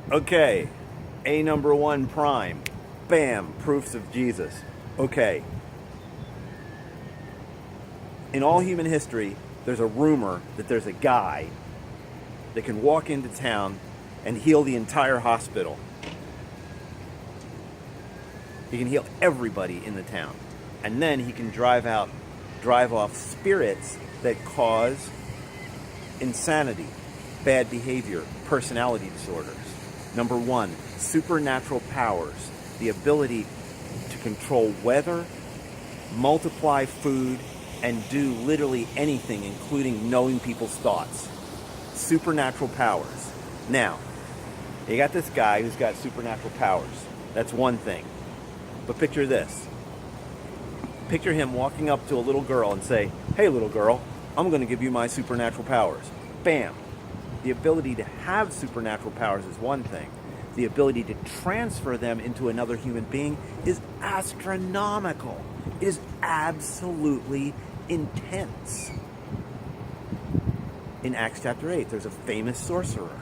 Okay, A number one prime. Bam, proofs of Jesus. Okay. In all human history, there's a rumor that there's a guy that can walk into town and heal the entire hospital. He can heal everybody in the town. And then he can drive off spirits that cause insanity, bad behavior, personality disorders. Number one, supernatural powers. The ability to control weather, multiply food, and do literally anything, including knowing people's thoughts. Supernatural powers. Now, you got this guy who's got supernatural powers. That's one thing. But picture this. Picture him walking up to a little girl and say, "Hey, little girl, I'm going to give you my supernatural powers." Bam. The ability to have supernatural powers is one thing. The ability to transfer them into another human being is astronomical. It is absolutely intense. In Acts chapter 8, there's a famous sorcerer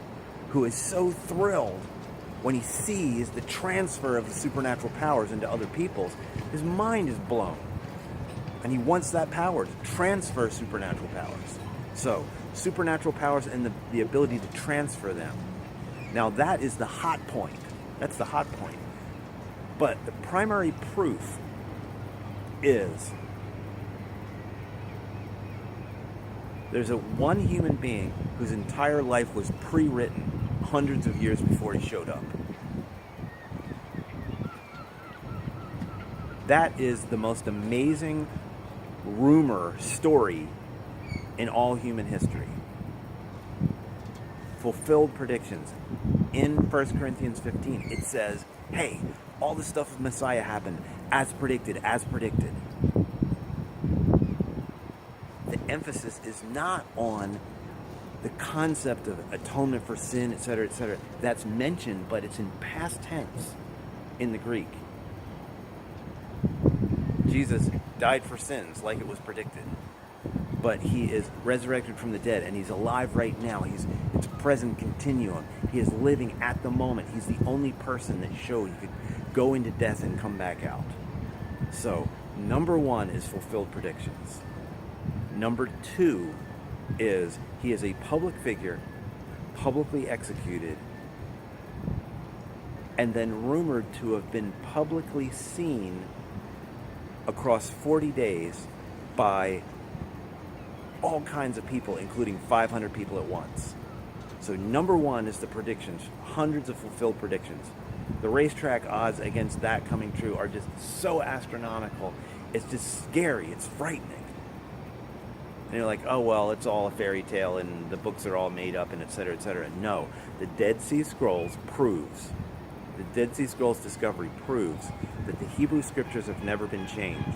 who is so thrilled when he sees the transfer of the supernatural powers into other people's. His mind is blown. And he wants that power to transfer supernatural powers. So, supernatural powers and the ability to transfer them. Now that is the hot point. That's the hot point. But the primary proof is there's one human being whose entire life was pre-written hundreds of years before he showed up. That is the most amazing rumor story in all human history. Fulfilled predictions. In 1 Corinthians 15, it says, hey, all the stuff of Messiah happened as predicted, as predicted. The emphasis is not on the concept of atonement for sin, etc., etc. That's mentioned, but it's in past tense in the Greek. Jesus died for sins like it was predicted. But he is resurrected from the dead, and he's alive right now. It's a present continuum. He is living at the moment. He's the only person that showed he could go into death and come back out. So, number one is fulfilled predictions. Number two is he is a public figure, publicly executed, and then rumored to have been publicly seen across 40 days by all kinds of people, including 500 people at once. So number one is the predictions, hundreds of fulfilled predictions. The racetrack odds against that coming true are just so astronomical. It's just scary. It's frightening. And you're like, oh, well, it's all a fairy tale and the books are all made up and et cetera, et cetera. No, the Dead Sea Scrolls proves, the Dead Sea Scrolls discovery proves that the Hebrew scriptures have never been changed.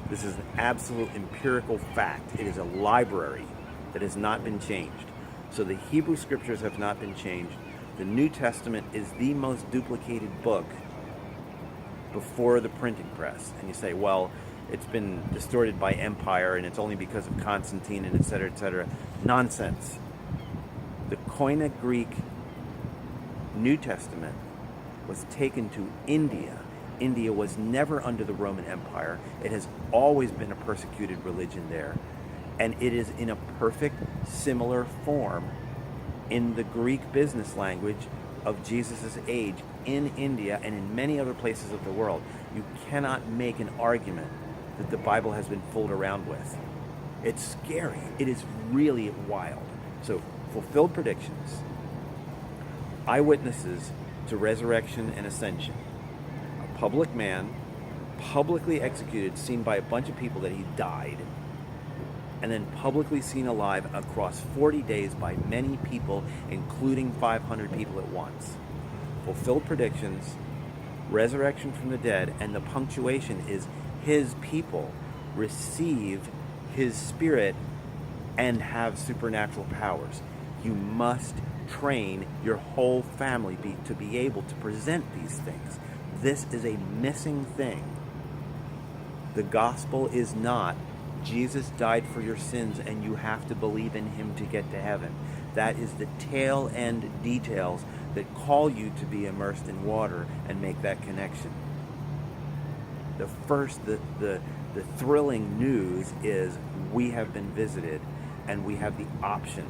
This is an absolute empirical fact. It is a library that has not been changed. So the Hebrew scriptures have not been changed. The New Testament is the most duplicated book before the printing press. And you say, well, it's been distorted by empire and it's only because of Constantine and et cetera, et cetera. Nonsense. The Koine Greek New Testament was taken to India. India was never under the Roman Empire. It has always been a persecuted religion there. And it is in a perfect similar form in the Greek business language of Jesus' age in India and in many other places of the world. You cannot make an argument that the Bible has been fooled around with. It's scary. It is really wild. So, fulfilled predictions, eyewitnesses to resurrection and ascension, a public man, publicly executed, seen by a bunch of people that he died, and then publicly seen alive across 40 days by many people, including 500 people at once. Fulfilled predictions, resurrection from the dead, and the punctuation is his people receive his spirit and have supernatural powers. You must train your whole family to be able to present these things. This is a missing thing. The gospel is not Jesus died for your sins and you have to believe in him to get to heaven. That is the tail end details that call you to be immersed in water and make that connection. The thrilling news is we have been visited and we have the option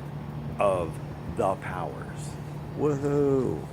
of the powers. Woohoo!